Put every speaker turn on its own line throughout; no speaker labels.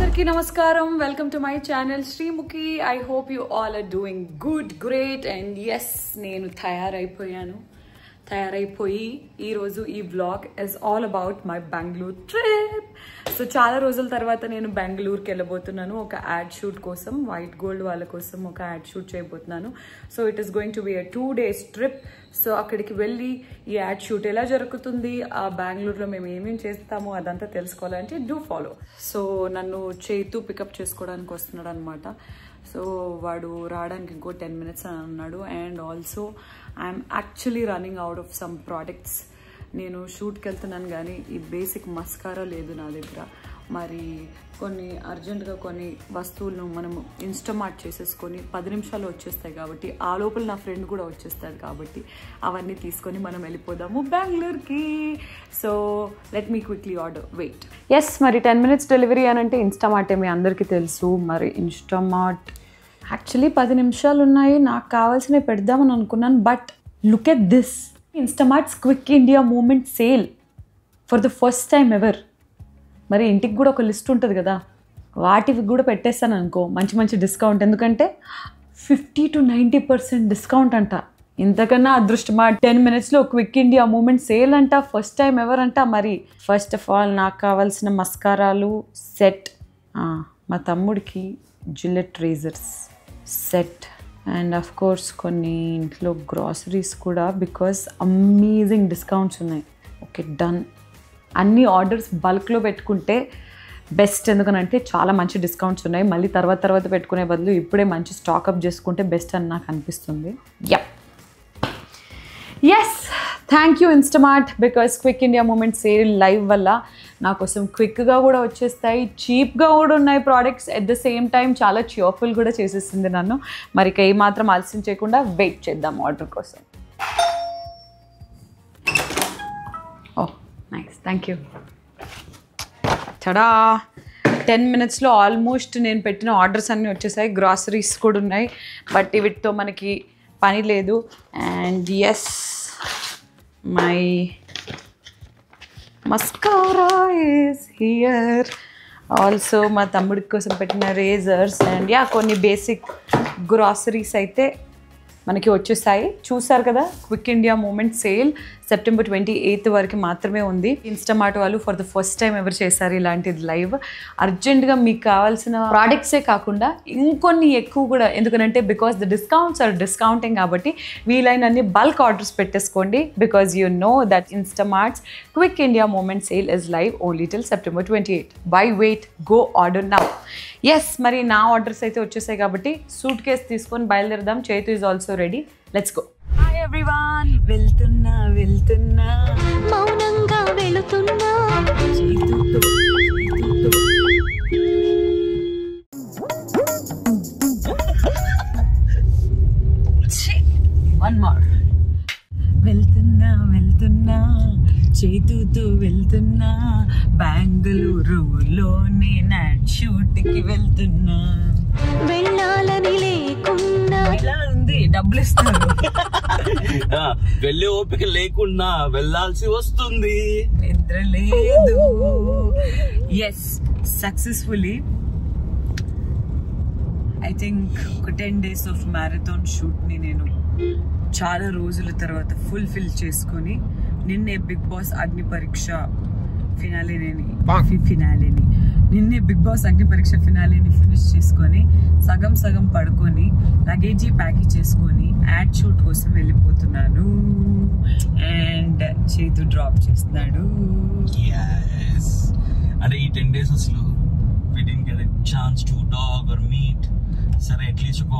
Andarki namaskaram. Welcome to my channel Srimuki. I hope you all are doing good, great, and yes, nenu తయారైపోయి ఈ రోజు ఈ vlog is all about my Bengaluru trip. So చాలా రోజుల తర్వాత నేను బెంగళూరుకి వెళ్ళబోతున్నాను ఒక యాడ్ షూట్ కోసం, వైట్ గోల్డ్ వాళ్ళ కోసం ఒక యాడ్ షూట్ చేయబోతున్నాను. So it is going to be 2 days trip. So అక్కడికి వెళ్ళి ఈ యాడ్ షూట్ ఎలా జరుగుతుంది, ఆ బెంగళూరులో మేము ఏమేమి చేస్తామో అదంతా తెలుసుకోవాలంటే డూ ఫాలో. సో నన్ను చేతు పికప్ చేసుకోవడానికి వస్తున్నాడు అనమాట. సో వాడు రావడానికి ఇంకో 10 minutes అని అన్నాడు. And also I'm actually running out of some products. నేను షూట్కి వెళ్తున్నాను కానీ ఈ బేసిక్ మస్కారా లేదు నా దగ్గర. మరి కొన్ని అర్జెంటుగా కొన్ని వస్తువులను మనము ఇన్స్టామార్ట్ చేసేసుకొని 10 నిమిషాలు వచ్చేస్తాయి కాబట్టి, ఆ లోపల నా ఫ్రెండ్ కూడా వచ్చేస్తాడు కాబట్టి అవన్నీ తీసుకొని మనం వెళ్ళిపోదాము బెంగళూరుకి. So let me quickly order. Wait. Yes, మరి 10 minutes డెలివరీ అని అంటే ఇన్స్టామార్టే మీ అందరికీ తెలుసు. మరి ఇన్స్టామార్ట్ యాక్చువల్లీ 10 నిమిషాలు ఉన్నాయి, నాకు కావాల్సినవి పెడదామని అనుకున్నాను. But look at this, Instamart's quick India moment sale for the first time ever. మరి ఇంటికి కూడా ఒక లిస్ట్ ఉంటుంది కదా, వాటికి కూడా పెట్టేస్తాను అనుకో మంచి మంచి డిస్కౌంట్. ఎందుకంటే 50 to 90% డిస్కౌంట్ అంట. ఇంతకన్నా అదృష్టమా? 10 minutesలో క్విక్ ఇండియా మూమెంట్ సేల్ అంట, ఫస్ట్ టైం ఎవర్ అంట. మరి ఫస్ట్ ఆఫ్ ఆల్ నాకు కావాల్సిన మస్కారాలు సెట్, మా తమ్ముడికి Gillette razor's set, and of course కొన్ని ఇంట్లో గ్రాసరీస్ కూడా, బికాస్ అమేజింగ్ డిస్కౌంట్స్ ఉన్నాయి. Okay, done. అన్ని ఆర్డర్స్ బల్క్లో పెట్టుకుంటే బెస్ట్, ఎందుకనంటే చాలా మంచి డిస్కౌంట్స్ ఉన్నాయి. మళ్ళీ తర్వాత పెట్టుకునే బదులు ఇప్పుడే మంచి స్టాకప్ చేసుకుంటే బెస్ట్ అని నాకు అనిపిస్తుంది. Yes, thank you Instamart, because quick India moment sale live వల్ల నా కోసం క్విక్గా కూడా వచ్చేస్తాయి, చీప్గా కూడా ఉన్నాయి products. At the same time చాలా చియర్ఫుల్ కూడా చేసేసింది నన్ను. మరి ఇక ఏమాత్రం ఆలస్యం చేయకుండా వెయిట్ చేద్దాం ఆర్డర్ కోసం. Oh nice, thank you. చడా 10 minutesలో ఆల్మోస్ట్ నేను పెట్టిన ఆర్డర్స్ అన్నీ వచ్చేసాయి. గ్రాసరీస్ కూడా ఉన్నాయి, బట్ వీటితో మనకి పని లేదు. And yes, my mascara is here. Also మా తమ్ముడి కోసం పెట్టిన రేజర్స్ అండ్ కొన్ని బేసిక్ గ్రాసరీస్ అయితే మనకి వచ్చేసాయి. చూసారు కదా, quick India moment sale September 28th వరకు మాత్రమే ఉంది. ఇన్స్టామార్ట్ వాళ్ళు ఫర్ ద ఫస్ట్ టైం ఎవరు చేశారు ఇలాంటిది లైవ్. అర్జెంటుగా మీకు కావాల్సిన ప్రోడక్ట్సే కాకుండా ఇంకొన్ని ఎక్కువ కూడా, ఎందుకంటే because the discounts are discounting కాబట్టి వీలైనన్ని బల్క్ ఆర్డర్స్ పెట్టేసుకోండి. Because you know that Instamart's quick India moment sale is live only till September 28th. Why wait, go order now. Yes, మరి నా ఆర్డర్స్ అయితే వచ్చేసాయి కాబట్టి సూట్ కేస్ తీసుకొని బయలుదేరదాం. Chethu is also ready, let's go. Hi everyone, వెళ్తున్నా
మౌనంగా వెళుతున్నా.
One more. వెళ్తున్నా చేతుతో వెళ్తున్నా, బెంగళూరులోనే నైట్ షూట్కి వెళ్తున్నా.
వెళ్ళాలని లేకున్నా
ఇలా ఉంది, డబ్బులు ఇస్తారు.
వెళ్ళే ఓపిక లేకున్నా వెళ్ళాల్సి వస్తుంది,
నిద్ర లేదు. ఎస్, సక్సెస్ఫుల్లీ ఐ థింక్ ఒక 10 days ఆఫ్ మ్యారథాన్ షూట్ని నేను చాలా రోజుల తర్వాత ఫుల్ఫిల్ చేసుకొని, నిన్నే బిగ్ బాస్ అగ్ని పరీక్ష ఫినాలేని ఫినిష్ చేసుకొని సగం పడుకొని లగేజీ ప్యాకేజ్ చేసుకొని యాడ్ షూట్ కోసం వెళ్ళిపోతున్నాను. అండ్ చేతు డ్రాప్ చేస్తున్నాడు.
అంటే ఈ 10 days అసలు we didn't get a chance to talk or meet. సరే, అట్లీస్ట్ ఒక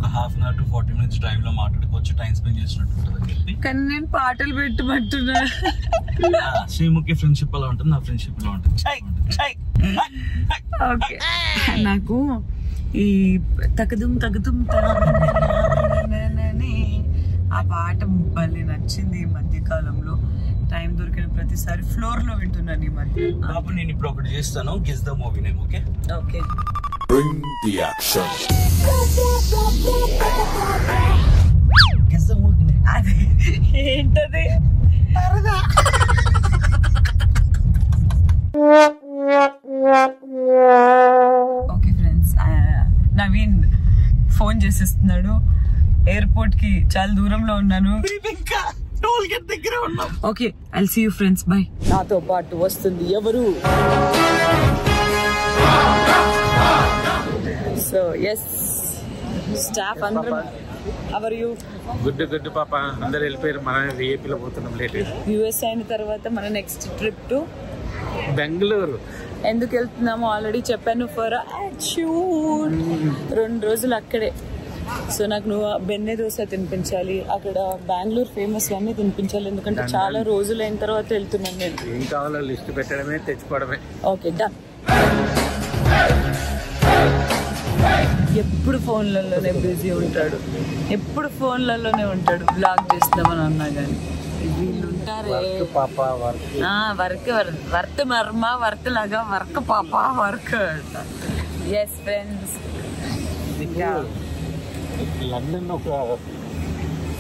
1/2 hour to 40 minutes డ్రైవ్ లో మాట్లాడుకోవచ్చు, టైం స్పెండ్ చేసినట్టు ఉంటుందని చెప్పి.
కానీ నేను పాటలు పెట్టమంటున్నా.
శ్రీముఖి ఫ్రెండ్షిప్ అలా ఉంటుంది, నా ఫ్రెండ్షిప్ లో ఉంటుంది.
ఓకే, నాకు ఈ తగదుం ఆ పాట భలే నచ్చింది ఈ మధ్య కాలంలో. టైం దొరికిన ప్రతిసారి ఫ్లోర్ లో వింటున్నాను ఈ మధ్య.
బాబు, నేను ఇప్పుడు ఒకటి చేస్తాను, guess the movie name. Okay
okay,
Bring the action.
Guess the movie name.
అది ఏంటది? ఫోన్ చేసేస్తున్నాడు. ఎయిర్పోర్ట్ కి చాలా దూరంలో ఉన్నాను.
ఇంకా టోల్ గేట్ దగ్గర ఉన్నాం.
Okay, I'll see you friends, bye. నాతో పాటు వస్తుంది ఎవరు? సో ఎస్, స్టాఫ్ అందరం. Our you?
గుడ్ పాప, అందరు వెళ్ళిపోయారు. మన ఏపీలో పోతున్నాం లేట్.
యుఎస్ అయిన తర్వాత మన నెక్స్ట్ ట్రిప్ టు
బెంగళూరు.
ఎందుకు వెళ్తున్నామో ఆల్రెడీ చెప్పాను. ఫర్ షూట్ 2 రోజులు అక్కడే. సో నాకు నువ్వు బెన్నె దోశ తినిపించాలి, అక్కడ బెంగళూరు ఫేమస్ అన్నీ తినిపించాలి. ఎందుకంటే చాలా రోజులు అయిన తర్వాత వెళ్తున్నాను నేను.
ఏం కావాలో లిస్ట్ పెట్టడమే, తెచ్చుకోవడమే.
Okay, done. ఎప్పుడు ఫోన్లలోనే బిజీ ఉంటాడు, ఎప్పుడు ఫోన్లలోనే ఉంటాడు. బ్లాగ్ చేస్తామని అన్నా కానీ వీళ్ళు ఉంటారే. వర్క్ మర్మ, వర్క్ లాగా, వర్క్ పాప, వర్క్. ఎస్ ఫ్రెండ్స్,
లండన్ ఒక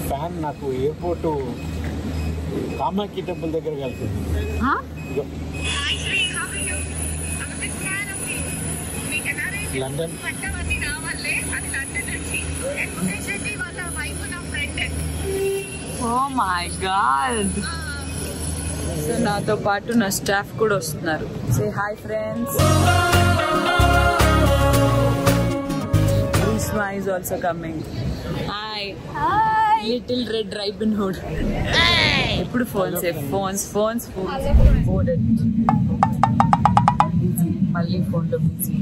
ఫ్యాన్ నాకు ఎయిర్పోర్ట్ కామాఖ్య టెంపుల్ దగ్గర కలిసింది. London.
Oh my god. So నాతో పాటు నా స్టాఫ్ కూడా వస్తున్నారు. Say hi friends. Risma is also coming. Hi. Little Red Riding Hood. ఎప్పుడు ఫోన్స్ మళ్ళీ ఫోన్లో బిజీ.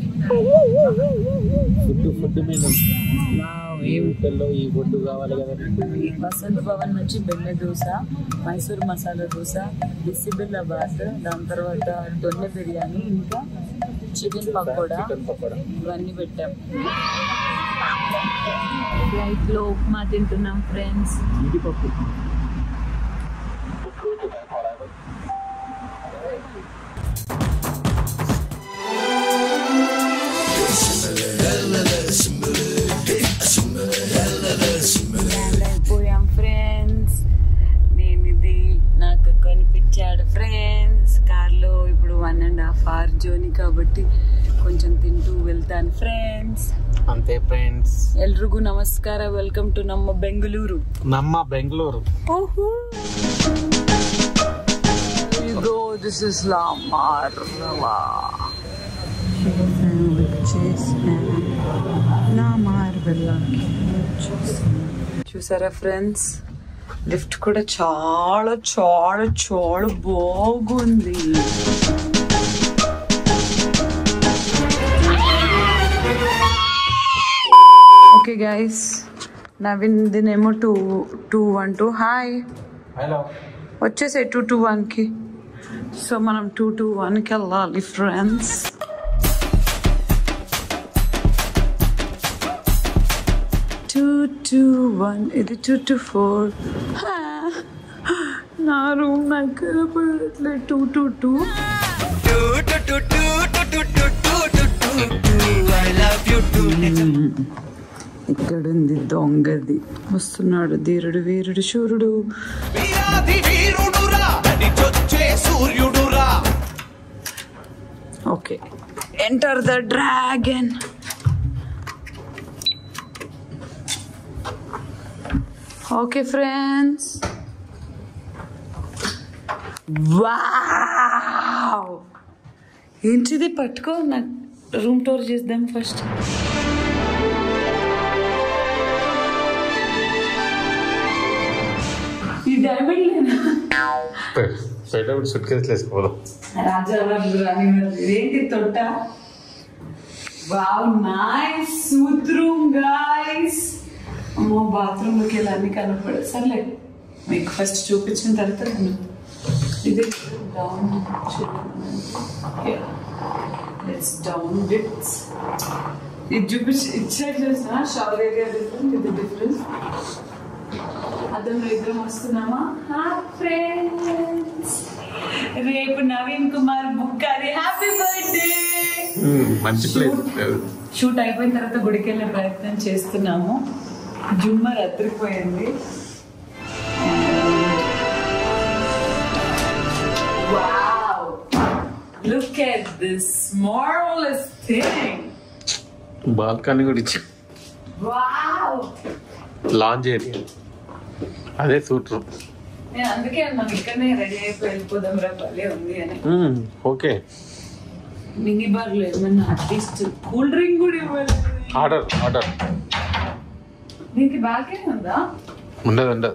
ఫుడ్ మీద ఈ ఫుడ్ కావాలి కదా.
వసంత భవన్ నుంచి బెన్నె దోశ, మైసూర్ మసాలా దోశ, బిసిబిల్లాబాద్, దాని తర్వాత దొన్నె బిర్యానీ, ఇంకా చికెన్ పకోడా, ఇవన్నీ పెట్టాం. ఫ్లైట్ లో ఉప్మా తింటున్నాం ఫ్రెండ్స్. అయిపోయాం ఫ్రెండ్స్. నేను ఇది నాకు కొనిపించాడు ఫ్రెండ్స్ కార్లో. ఇప్పుడు 1.5 hour జర్నీ కాబట్టి కొంచెం తింటూ వెళ్తాను ఫ్రెండ్స్.
అంతే ఫ్రెండ్స్.
ಎಲ್ರಿಗೂ ನಮಸ್ಕಾರ. ವೆಲ್ಕಮ್ ಟು ನಮ್ಮ ಬೆಂಗಳೂರು. ಓಹೋ, go, this is La Marva. చూసారా ఫ్రెండ్స్, లిఫ్ట్ కూడా చాలా చాలా చాలా బాగుంది. ఓకే గైస్, నవీన్దినేమో 212. Hi,
hello.
వచ్చేసే 221కి. సో మనం 221కి వెళ్ళాలి ఫ్రెండ్స్. ఇది 224. నా రూమ్ నాకు కనపడట్లేదు. 222. ఇక్కడుంది దొంగది. వస్తున్నాడు ధీరుడు వీరుడు శూరుడు. Okay, enter the dragon. Okay friends, wow, ఏంటిది? పట్టుకో, నాకు రూమ్ టూర్ చేద్దాం ఫస్ట్. ఈ డైమండ్ లేనా? ఏంటి తొట్ట? Wow, nice suite room guys. అమ్మో, బాత్రూమ్ లోకి వెళ్ళి కనపడ. సర్లే, మీకు ఫస్ట్ చూపించిన తర్వాత నేను ఇది డౌన్ డౌన్ బిట్స్ ఇది చూపించి ఇచ్చేది చూసిన. షవర్ ఏరియా డిఫరెంట్, ఇది డిఫరెంట్. అద్దంలో ఇద్దరం వస్తున్నామా ఫ్రెండ్స్? రేపు నవీన్ కుమార్ బుక్ అది. Happy birthday. షూట్ అయిపోయిన తర్వాత గుడికి వెళ్ళే ప్రయత్నం చేస్తున్నాము. జుమ్మర్ అద్దరిపోయింది. Wow! Look at this marvelous thing.
Balcony కూడా ఇచ్చి.
Wow!
లాంజ్ ఏరియా అదే సూట్ రూమ్.
నేను అందుకే అన్నాను ఇక్కడనే రెడీ అయిపోయి వెళ్ళిపోదాం రా భలే ఉంది అని.
ఓకే
మినీ బార్ లో ఏమన్నా అట్లీస్ట్ కూల్ డ్రింక్ కూడా ఇవ్వాలి.
ఆర్డర్
దీనికి బాల్కనీ ఉందా?
ఉండదు.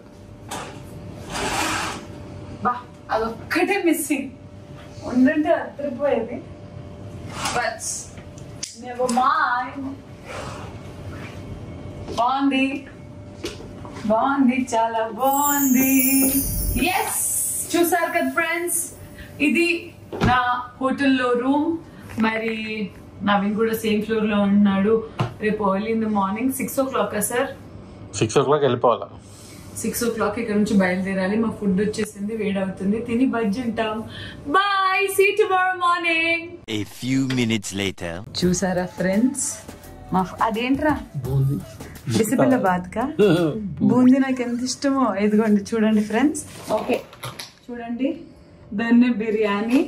బా అదొక్కటే మిస్సింగ్, ఉండంటే అద్దరిపోయేది. But never mind. బాగుంది చాలా బాగుంది. ఎస్ చూసారు కదా ఫ్రెండ్స్, ఇది నా హోటల్లో రూమ్. మరి నవీన్ కూడా సేమ్ ఫ్లోర్ లో ఉన్నాడు. రేపు early in the morning 6 o'clock sir?
6 o'clock వెళ్ళిపోవాలా?
6 o'clock ఇక్కడ నుంచి బయలుదేరాలి. మా ఫుడ్ వచ్చేసింది, వేడవుతుంది, తిని బజ్జి ఉంటాం. Bye, see tomorrow morning.
A few minutes later.
చూసారా ఫ్రెండ్స్, మా అదేంట్రా బిసిబిల్లాబాద్ కా బూందీ నాకు ఎంత ఇష్టమో. ఇదిగోండి చూడండి ఫ్రెండ్స్. ఓకే చూడండి, దన్నే బిర్యానీ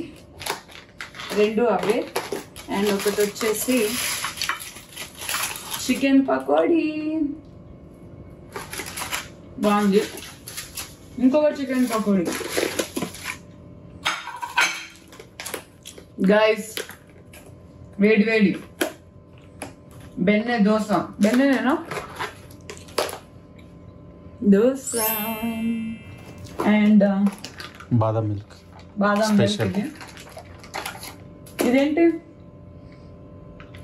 2 అవే, అండ్ ఒకటి వచ్చేసి చికెన్ పకోడీ బాగుంది, ఇంకొక చికెన్ పకోడీ. గైస్ వేడి వేడి బెన్నె దోశ, బెన్నెనేనా dosa, and
badam milk.
Badam milk. ఇదేంటి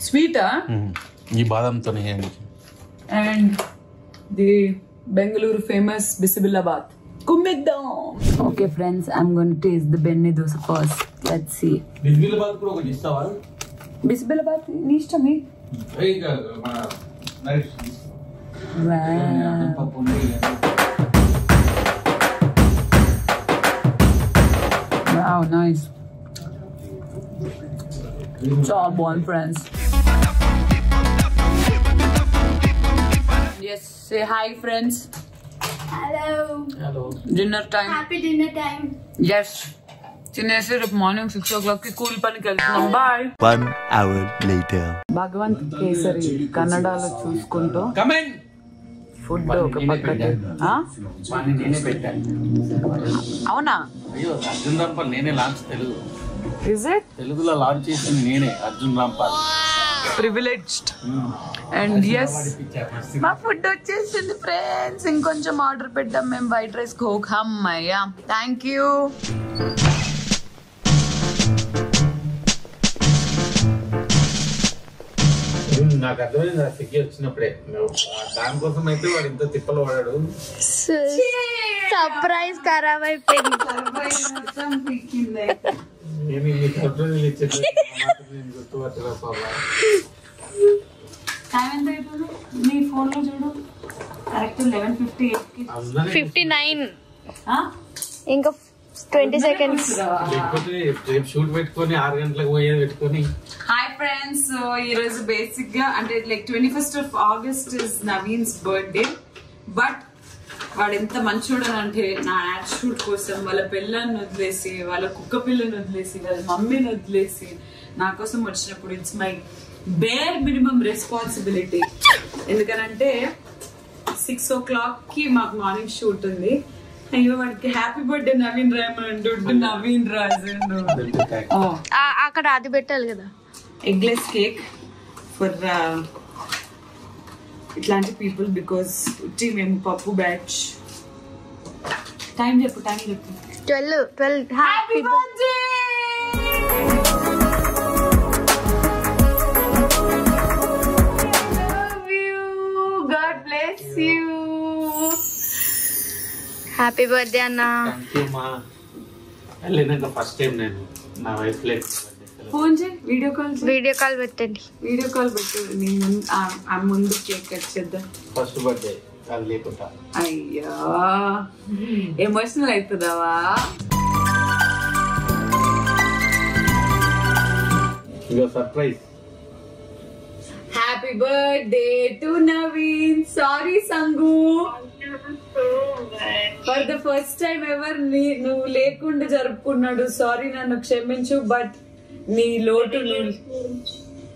స్వీటా?
ఈ బాదంతోనే
and the Bengaluru famous bisibelebath. కుమ్మిద్దాం. Okay friends, I'm going to taste the benne dosa first. Let's see.
Bisibelebath కూడా ఒకటి ఇస్తావా?
బిసిబిల్లాబాద్ నీ ఇష్టమే. Wow, nice. చాలా బాగుంది friends. Yes, say hi friends.
Hello.
Dinner time.
Happy dinner time.
Yes. తినేసి రేపు మార్నింగ్ 6 o'clock కి కూలి పనికి వెళ్తున్నాం. Bye.
1 hour later.
Bhagavanth Kesari కన్నడలో చూసుకుంటూ ఫుడ్ ఒక పక్కకి.
నేనే పెట్టాను.
అవునా?
అయ్యో, అర్జున్ రాంపాల్ నేనే లాంచ్
Is it?
తెలుగులో లాంచ్ చేసింది నేనే, Arjun Rampal.
Privileged. And yes, మా ఫుడ్ వచ్చేసింది ఫ్రెండ్స్. ఇంకొంచెం ఆర్డర్ పెట్టాం మేము, వైట్ రైస్ కోక్. అమ్మయ్యా, థ్యాంక్ యూ.
నాకు అర్థమైంది ఆ సిగ్గి వచ్చినప్పుడే. దానికోసం అయితే వాడు ఇంత తిప్పలు పడాడు.
సర్ప్రైజ్ ఖరాబ్ అయిపోయింది.
నేను ఈ సర్ప్రైజ్ ఇచ్చేది గుర్తుపట్టరా బాబా.
టైం ఎంత అవుతుంది నీ ఫోన్ లో చూడు? కరెక్ట్ 11:58.
59 ఇంకా 20 seconds.
లేకపోతే రేపు షూట్ పెట్టుకొని 6 గంటలకు పోయేది పెట్టుకొని.
హాయ్ ఫ్రెండ్స్, ఈ రోజు బేసిక్ గా అంటే like 21st of August is Naveen's birthday. But వాడు ఎంత మంచోడు అంటే నా యాడ్ షూట్ కోసం వాళ్ళ పిల్లల్ని వదిలేసి, వాళ్ళ కుక్క పిల్లని వదిలేసి, వాళ్ళ మమ్మీని వదిలేసి నా కోసం వచ్చినప్పుడు it's my bear minimum responsibility. ఎందుకనంటే 6 o'clock కి మాకు మార్నింగ్ షూట్ ఉంది. అయ్యో వాడికి హ్యాపీ బర్త్డే నవీన్ రాయమని దొడ్డు నవీన్ రాజండు.
అక్కడ అది పెట్టాలి కదా,
ఎగ్లెస్ కేక్ ఫర్ ఇట్లాంటి పీపుల్ బికాస్ మేము పప్పు బ్యాచ్. టైం చెప్పు
12. Happy birthday.
God bless you.
Happy birthday అన్న.
వెళ్ళినాక ఫస్ట్ టైం నేను నా వైఫ్ లేదు.
ఫోన్ చేయి, వీడియో కాల్
పెట్టండి.
వీడియో కాల్ పెట్టు. నేను ముందు కేక్ కట్ చేద్దాం.
ఫస్ట్ బర్త్డే అది లేకుండా.
అయ్యో ఎమోషనల్ అవుతుందావా?
ఇక surprise.
Happy birthday to Naveen. Sorry Sangu, for the first time ever నువ్వు లేకుండా జరుపుకున్నాడు. సారీ, నన్ను క్షమించు. బట్ నీ లోటు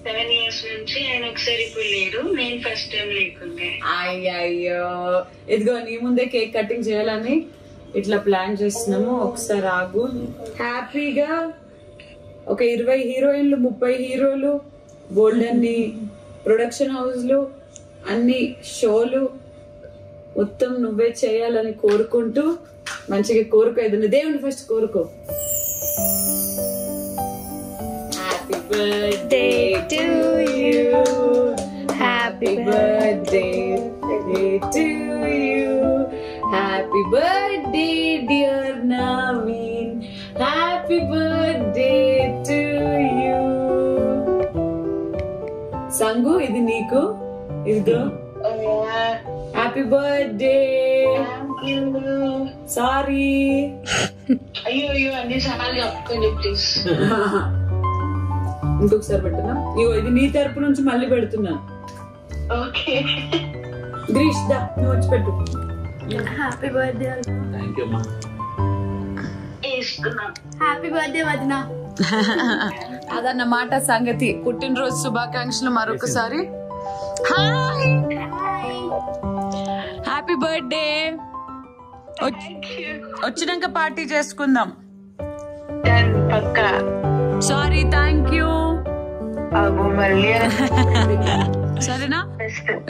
7 years నుంచి ఆయన ఒకసారి ఇప్పుడు లేడు, నేను ఫస్ట్ టైం లేకుండే.
అయ్యయ్యో, ఇదిగో నీ ముందే కేక్ కటింగ్ చేయాలని ఇట్లా ప్లాన్ చేస్తున్నాము. ఒకసారి ఆగు. హ్యాపీగా ఒక 20 హీరోయిన్లు 30 హీరోలు బోల్డ్ అన్ని ప్రొడక్షన్ హౌస్లు అన్ని షోలు మొత్తం నువ్వే చేయాలని కోరుకుంటూ మంచిగా కోరుకో. ఏదన్నా దేవుని ఫస్ట్ కోరుకో. Birthday to you, happy birthday to you, happy birthday dear Naveen, happy birthday to you. Sangu, ఇది నీకు, ఇదిగో happy birthday.
Thank you.
Sorry.
అయ్యో అన్ని సార్లు చెప్పుకోండి ప్లీజ్.
ఇంకొకసారి పెట్టనా? ఇగో ఇది నీ తరపు నుంచి మళ్ళీ పెడుతున్నా.
ఓకే
గ్రీష్ దా, నువ్వు వచ్చి పెట్టు.
హ్యాపీ బర్త్డే
థ్యాంక్ యూ అమ్మా.
హ్యాపీ బర్త్డే వదినా.
అదన్నమాట సంగతి. పుట్టినరోజు శుభాకాంక్షలు మరొకసారి. Hi, happy birthday. వచ్చినాక పార్టీ చేసుకుందాం.
పక్కా.
Sorry, thank you.
మళ్ళీ
సరేనా?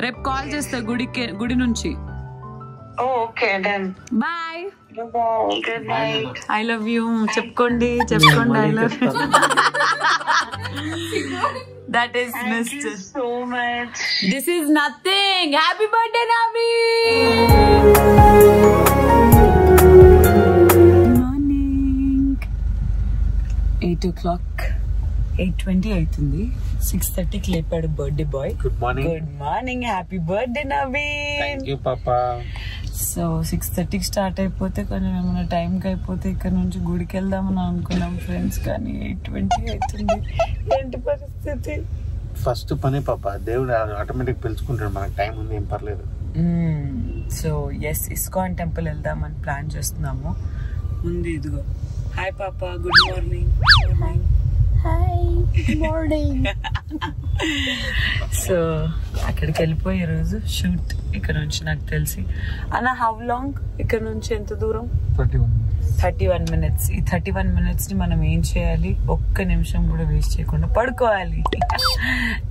రేపు కాల్ చేస్తా గుడి నుంచి.
Okay done.
Bye.
Good night.
I love you చెప్పుకోండి. I love you. That is mister
so much.
This is nothing. Happy birthday నావి. 8 o'clock 8:20 అవుతుంది. 6:30కి లేపాడు birthday boy.
Good morning.
Good morning. Happy birthday Naveen.
Thank you పాపా.
So 6:30కి start అయిపోతే కొంచెం ఏమైనా టైంకి అయిపోతే ఇక్కడ నుంచి గుడికి వెళ్దామని అనుకున్నాం ఫ్రెండ్స్, కానీ 8:20 అవుతుంది. ఏంటి పరిస్థితి?
ఫస్ట్ పని పాప, దేవుడు ఆటోమేటిక్ పిలుచుకుంటాడు, మనకు టైం ఉంది, ఏం పర్లేదు.
సో ఎస్, ఇస్కాన్ టెంపుల్ వెళ్దామని ప్లాన్ చేస్తున్నాము. ముందు ఇదిగో హాయ్ పాప, good morning.
Hi good morning.
So అక్కడికి వెళ్ళిపోయి ఈరోజు షూట్ ఇక్కడ నుంచి నాకు తెలిసి అన్న హౌ లాంగ్ ఇక్కడ నుంచి ఎంత దూరం? 31 minutes. ఈ 31 minutes ని మనం ఏం చేయాలి? ఒక్క నిమిషం కూడా వేస్ట్ చేయకుండా పడుకోవాలి.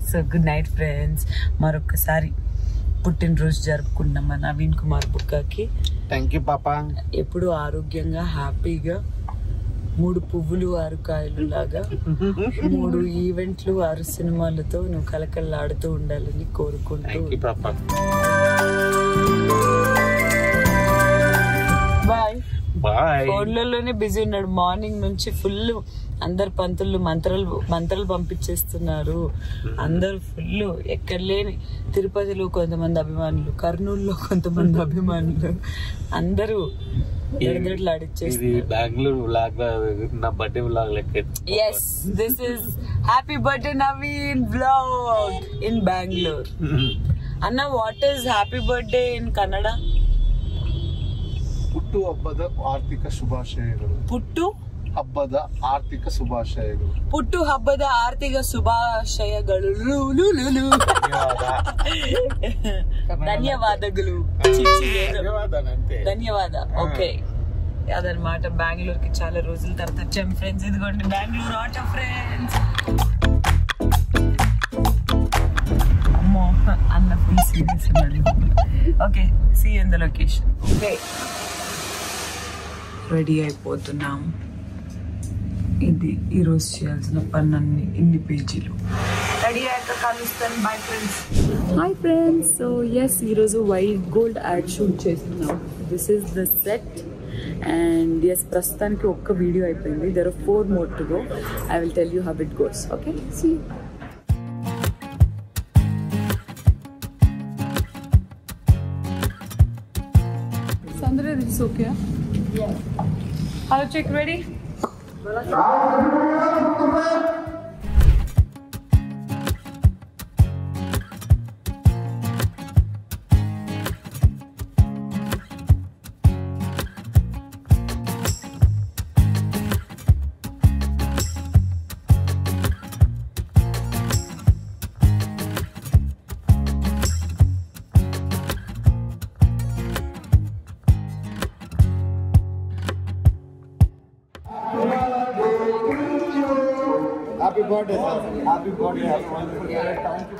So good night friends. మరొకసారి పుట్టినరోజు జరుపుకున్నాం మా నవీన్ కుమార్ బుక్కకి.
థ్యాంక్ యూ పాపా.
ఎప్పుడు ఆరోగ్యంగా హ్యాపీగా 3 పువ్వులు 6 కాయలు లాగా 3 ఈవెంట్లు 6 సినిమాలతో నువ్వు కలకల్లాడుతూ ఉండాలని కోరుకుంటూ బాయ్ బాయ్. ఫోన్లలోనే బిజీ ఉన్నాడు మార్నింగ్ నుంచి. ఫుల్ అందరు పంతులు మంత్రాలు పంపించేస్తున్నారు. అందరు ఫుల్ ఎక్కడ లేని తిరుపతిలో కొంతమంది అభిమానులు, కర్నూలులో కొంతమంది అభిమానులు, అందరూ
బెంగళూరు వ్లాగ్ నా బర్త్డే వ్లాగ్ లెక్క.
yes this is happy birthday Naveen vlog in Bangalore. Anna, what is happy birthday in Kannada?
ಪುಟ್ಟು ಹಬ್ಬದ ಆರ್ಥಿಕ ಶುಭಾಶಯಗಳು.
ಪುಟ್ಟು
ಹಬ್ಬದ ಆರ್ಥಿಕ ಶುಭಾಶಯಗಳು.
ಪುಟ್ಟು ಹಬ್ಬದ ಆರ್ಥಿಕ ಶುಭಾಶಯಗಳು. ధన్యవాదాలు. ధన్యవాద. ఓకే, అదనమాట. బెంగళూరుకి చాలా రోజుల తర్వాత వచ్చాం ఫ్రెండ్స్. ఇదిగోండి బెంగళూరు ఆటో ఫ్రెండ్స్. అమ్మో అన్న ఫుల్ సీరియస్ ఉన్నది. Okay, see in the location. Okay, ready అయిపోతున్నాం. ఇది ఈరోజు చేయాల్సిన పనులన్నీ ఇన్ని పేజీలు. రెడీ అయ్యాక కలుస్తాను. Bye friends. Hi friends. So yes, ఈరోజు వైట్ గోల్డ్ యాడ్ షూట్ చేస్తున్నాం. This is the set and yes, ప్రస్తుతానికి ఒక్క వీడియో అయిపోయింది. There are 4 more to go. I will tell you how it goes. Okay, see. Sandra, this is okay? Yeah. Hello, check, ready?
Birthday sir. Happy birthday. Happy wonderful day. Thank you.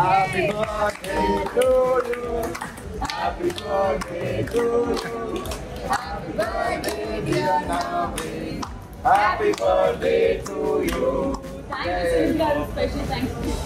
Happy birthday to you. Happy birthday to you. Happy birthday dear Naveen. Happy birthday to you.
Thank you, special thanks to you.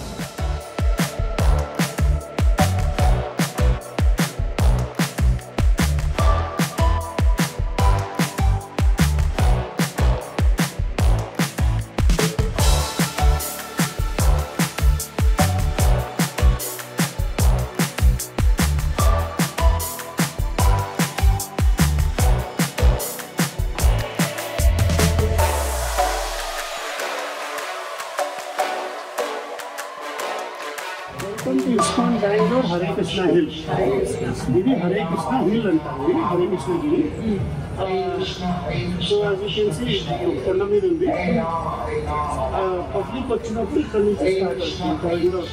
ISKCON Bangalore Hare Krishna Hill. ఇది Hare Krishna hill అంటారు. Hare Krishna Giri. So as you can see కొండ మీద ఉంది. Public వచ్చినప్పుడు ఇక్కడ నుంచి start అవుతుంది బెంగళూరు.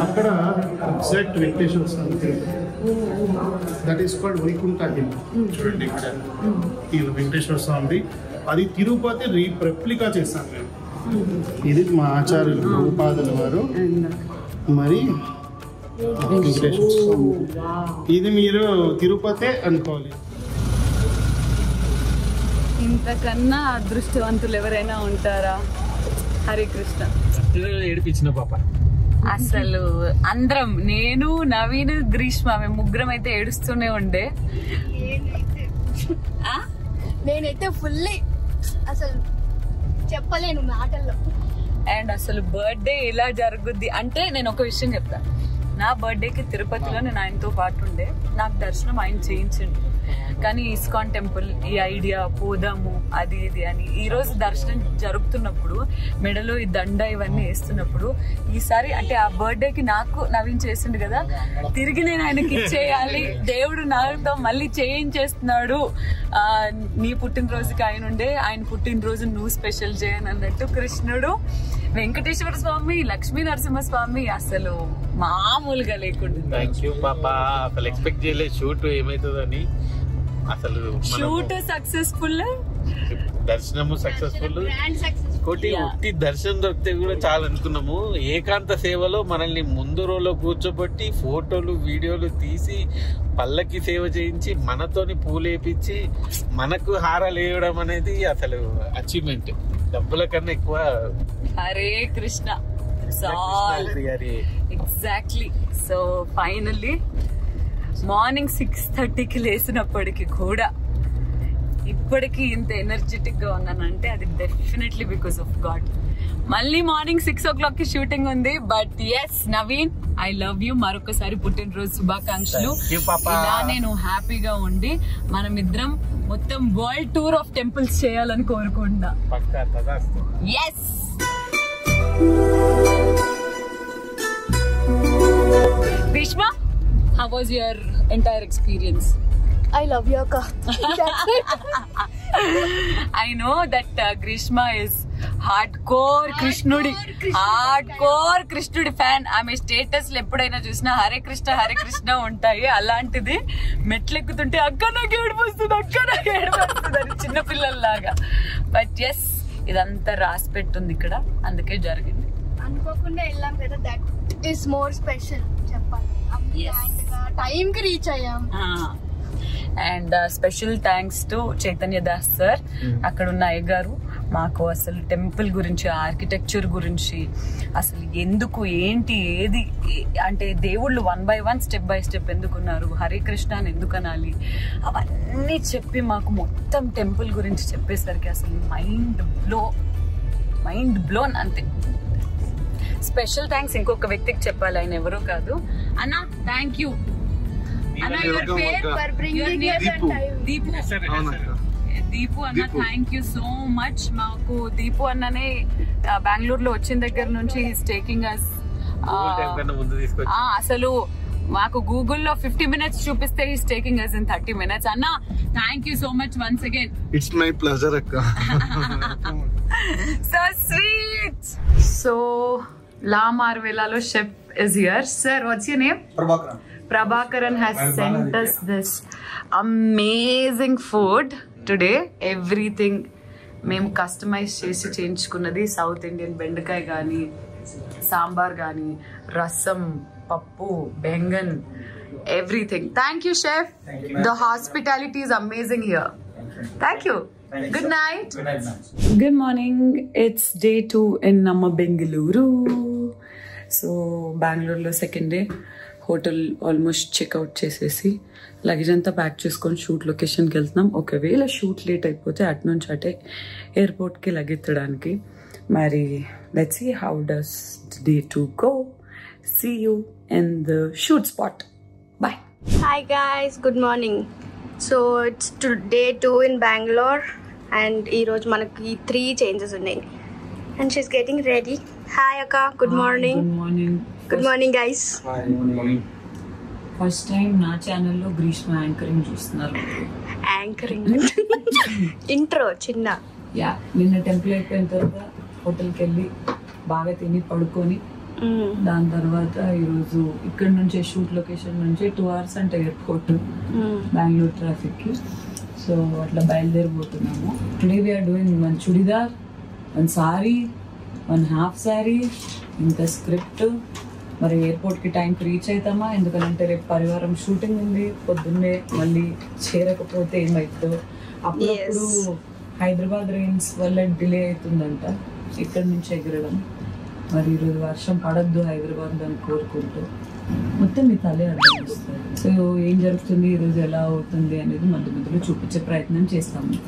అక్కడ exact Venkateswara Swamy that is called Vaikuntha hill. చూడండి ఇక్కడ ఈ వెంకటేశ్వర స్వామి, అది తిరుపతి రెప్లికా చేస్తాను మేము. ఇది మా ఆచార్యులు ప్రభుపాదుల వారు. మరి వెంకటేశ్వర స్వామి ఇది మీరు తిరుపతి అనుకోవాలి.
ఇంతకన్నా అదృష్టవంతులు ఎవరైనా ఉంటారా? హరే కృష్ణ.
ఏడిపించిన పాప
అసలు అందరం, నేను నవీన్ గ్రీష్మ, మేము ముగ్గురం అయితే ఏడుస్తూనే ఉండే.
నేనైతే ఫుల్ అసలు చెప్పలేను మాటల్లో.
అండ్ అసలు బర్త్డే ఎలా జరుగుద్ది అంటే, నేను ఒక విషయం చెప్తా. నా బర్త్డేకి తిరుపతిలో నేను ఆయనతో పాటు ఉండే, నాకు దర్శనం ఆయన చేయించండి. కానీ ఇస్కాన్ టెంపుల్ ఈ ఐడియా పోదాము అది ఇది అని ఈ రోజు దర్శనం జరుగుతున్నప్పుడు మెడలో ఈ దండ ఇవన్నీ వేస్తున్నప్పుడు ఈసారి అంటే ఆ బర్త్డేకి నాకు నవీన్ చేసిండు కదా, తిరిగి నేను ఆయనకి ఇచ్చేయాలి, దేవుడు నాతో మళ్ళీ చేయించేస్తున్నాడు, నీ పుట్టినరోజుకి ఆయన పుట్టినరోజు నువ్వు స్పెషల్ చేయను అన్నట్టు కృష్ణుడు, వెంకటేశ్వర స్వామి, లక్ష్మీ నరసింహస్వామి అసలు మామూలుగా లేకుండా.
థ్యాంక్ యూ పాపా. అసలు ఎక్స్పెక్ట్ చేయలేదు షూట్ ఏమైతుందని.
అసలు
షూట్ సక్సెస్ఫుల్,
దర్శనము సక్సెస్ఫుల్. కోటి ఉట్టి దర్శనం దొరికితే కూడా చాలా అనుకున్నాము. ఏకాంత సేవలో మనల్ని ముందు రోలో కూర్చోబెట్టి ఫోటోలు వీడియోలు తీసి పల్లకి సేవ చేయించి మనతోని పూలేపించి మనకు హారాలు వేయడం అనేది అసలు అచీవ్మెంట్. డబ్బుల కన్నా ఎక్కువ.
Hare Krishna. Exactly. So finally morning 6:30కి లేసినప్పటికీ కూడా ఇప్పటికీ ఇంత ఎనర్జెటిక్ గా ఉన్నానంటే అది డెఫినెట్లీ బికాస్ ఆఫ్ గాడ్. మళ్ళీ మార్నింగ్ 6 o'clock కి షూటింగ్ ఉంది. But yes Naveen, I love you. మరొకసారి పుట్టినరోజు శుభాకాంక్షలు. ఇలా నేను హ్యాపీగా ఉండి మనమిద్దరం మొత్తం వరల్డ్ టూర్ ఆఫ్ టెంపుల్స్ చేయాలని కోరుకుంటున్నా. Yes. Grishma, how was your entire experience?
I love you, Akka.
I know that Grishma is hardcore Krishnudi fan. ఆమె స్టేటస్ లో ఎప్పుడైనా చూసినా హరే కృష్ణ ఉంటాయి. అలాంటిది మెట్లెక్కుతుంటే అక్క నాకు ఏడుపు వస్తుంది అని చిన్న పిల్లల్లాగా. బట్ ఎస్, ఇదంతా రాసి పెట్టుంది ఇక్కడ, అందుకే జరిగింది.
అనుకోకుండా వెళ్ళాం కదా, దట్ ఈస్ మోర్ స్పెషల్ చెప్పాలి. టైం కి రీచ్ అయ్యాం.
And special thanks to Chaitanya Das sir. అక్కడ ఉన్న అయ్యగారు మాకు అసలు టెంపుల్ గురించి, ఆర్కిటెక్చర్ గురించి, అసలు ఎందుకు ఏంటి ఏది అంటే దేవుళ్ళు 1 by 1 స్టెప్ బై స్టెప్ ఎందుకున్నారు, హరే కృష్ణ అని ఎందుకు అనాలి, అవన్నీ చెప్పి మాకు మొత్తం టెంపుల్ గురించి చెప్పేసరికి అసలు మైండ్ బ్లోన్ అంతే. స్పెషల్ థ్యాంక్స్ ఇంకొక వ్యక్తికి చెప్పాలి, ఆయన ఎవరో కాదు. అన్న థ్యాంక్ యూ. దీపు అన్న, థ్యాంక్ యూ సో మచ్. మాకు దీపు అన్ననే బెంగళూరులో వచ్చిన దగ్గర నుంచి అసలు మాకు గూగుల్లో 50 minutes చూపిస్తే he's taking us in 30 minutes. అన్న thank you so much once again.
It's my pleasure అక్క.
So sweet. So La Marvelalo chef is here. Sir, what's your name? Prabhakaran has sent us this amazing food today. Everything మేము customise చేసి చేయించుకున్నది. South Indian బెండకాయ కానీ, సాంబార్ కానీ, రసం, పప్పు, baingan, everything. Thank you chef. The hospitality is amazing here. Thank you. Good night. Good morning. It's day 2 in Namma Bengaluru. So Bangalore lo second day. Hotel almost check out chesesi luggage anta pack cheskoni shoot location ki veltunam. Okavela shoot late ayipothe at nunchi ate airport ki lagithadaniki. Mari let's see how does day 2 go. See you in the shoot spot. Bye.
Hi guys, good morning. So it's day 2 in Bangalore and ee roju manaki 3 changes unnai and she's getting ready. Hi Akka, good morning.
Good morning.
Good morning guys.
Hi, good morning.
First time na channel lo Grishma anchoring చూస్తున్నారు.
Anchoring intro చిన్న.
Yeah, నిన్న temple అయిపోయిన తర్వాత హోటల్కి వెళ్ళి బాగా తిని పడుకొని దాని తర్వాత ఈరోజు ఇక్కడ నుంచే షూట్ లొకేషన్ నుంచి 2 hours అంటే ఎయిర్పోర్ట్ బెంగళూరు ట్రాఫిక్ కి. సో అట్లా బయలుదేరిపోతున్నాము. Today we're doing 1 churidar, 1 sari, 1 half sari, ఇంకా స్క్రిప్ట్. మరి ఎయిర్పోర్ట్ కి టైంకి రీచ్ అవుతామా, ఎందుకంటే రేపు పరివారం షూటింగ్ ఉంది. పొద్దున్నే మళ్ళీ చేరకపోతే ఏమవుతుందో. అప్పుడప్పుడు హైదరాబాద్ రెయిన్స్ వల్ల డిలే అవుతుందంట ఇక్కడ నుంచి ఎగరడం. మరి ఈరోజు వర్షం పడద్దు హైదరాబాద్ అని కోరుకుంటూ మొత్తం మీ తలే అర్థం చేస్తారు. సో ఏం జరుగుతుంది ఈరోజు, ఎలా అవుతుంది అనేది మధ్య మధ్యలో చూపించే ప్రయత్నం చేస్తాము.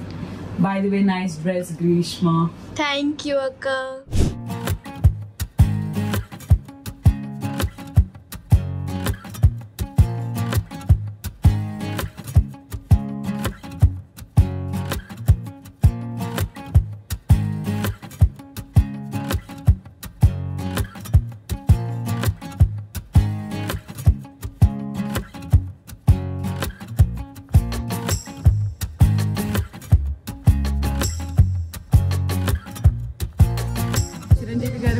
By the way, nice dress Greeshma.
Thank you అక్క.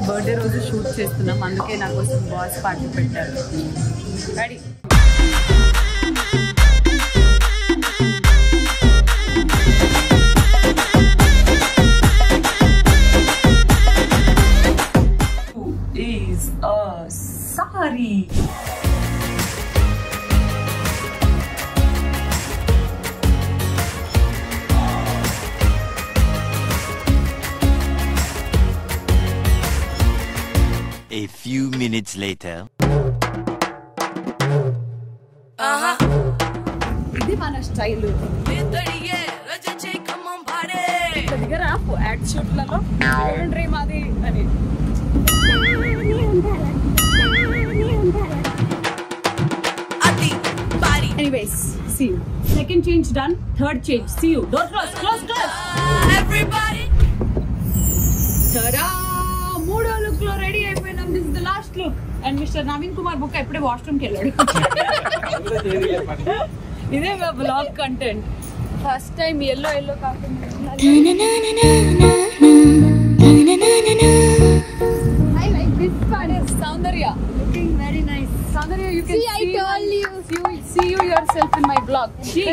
బర్త్డే రోజు షూట్ చేస్తున్నాం, అందుకే నా కోసం బాస్ పార్టీ పెట్టారు. Ready. Sorry.
A few minutes later.
ఇది మన స్టైల్. దగ్గర యాడ్ షూట్లలో చూడండి మాది అని. Anyways, see you. Second change done. Third change. See you. Door close. Close. Everybody. Tada! మూడో లుక్ లో రెడీ అయిపోయినాం. This is the last look. And Mr. Naveen Kumar Bukka ఎప్పుడే వాష్రూమ్ కి వెళ్ళాడు. ఇదే blog content. First time yellow కాకుండా I like this part. Saundarya looking very nice. Saundarya, you can see I told you. See you yourself in my vlog. See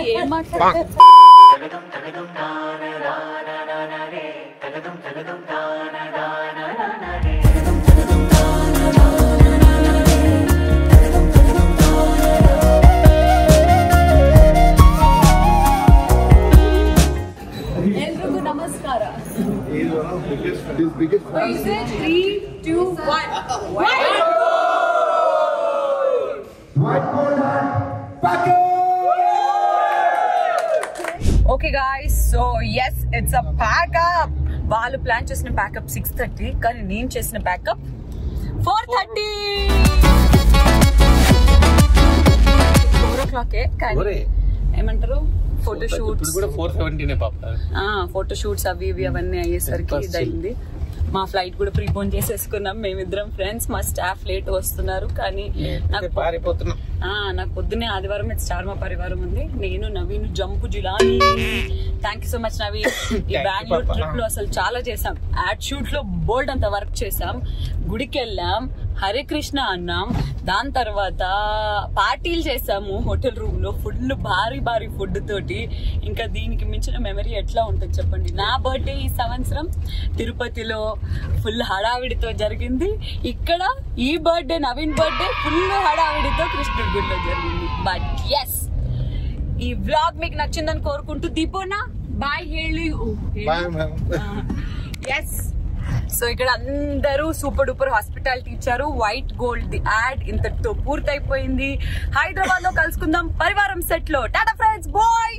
ಎಲ್ರಿಗೂ ನಮಸ್ಕಾರ.
Biggest
3, 2, 1. Okay guys, so yes, it's a pack up. వాళ్ళు plan చేసిన pack up 6:30, కానీ నేను చేసిన pack up 4:30. 4 o'clock కానీ ఏమంటారు photo shoots
కూడా 4:17 పాప.
ఫోటో షూట్స్ అవి ఇవి అవన్నీ అయ్యేసరికి ఇదైంది. మా ఫ్లైట్ కూడా ప్రీపోన్ చేసేసుకున్నాం మేమిద్దరం ఫ్రెండ్స్. మా స్టాఫ్ లేట్ వస్తున్నారు, కానీ నాకు పొద్దున్నే ఆదివారం స్టార్ మా పరివారం ఉంది. నేను Naveen jump Jilani. Thank you so much Naveen. ఈ బెంగళూరు ట్రిప్ లో అసలు చాలా చేసాం. యాడ్ షూట్ లో బోల్డ్ అంత వర్క్ చేసాం. గుడికి వెళ్ళాం, హరే కృష్ణ అన్నాం, దాని తర్వాత పార్టీలు చేసాము హోటల్ రూమ్ లో. ఫుల్ భారీ ఫుడ్ తోటి. ఇంకా దీనికి మించిన మెమరీ ఎట్లా ఉంటుంది చెప్పండి. నా బర్త్డే ఈ సంవత్సరం తిరుపతిలో ఫుల్ హడావిడితో జరిగింది. ఇక్కడ ఈ బర్త్డే నవీన్ బర్త్డే ఫుల్ హడావిడితో కృష్ణుడి గుడిలో జరిగింది. బట్ ఎస్, ఈ వ్లాగ్ మీకు నచ్చిందని కోరుకుంటూ దీపోనా బాయ్ ಹೇಳಿ. ఎస్, సో ఇక్కడ అందరూ సూపర్ డూపర్ హాస్పిటాలిటీ ఇచ్చారు. వైట్ గోల్డ్ ది యాడ్ ఇంతటితో పూర్తయిపోయింది. హైదరాబాద్ లో కలుసుకుందాం పరివారం సెట్ లో. టాటా ఫ్రెండ్స్, బాయ్.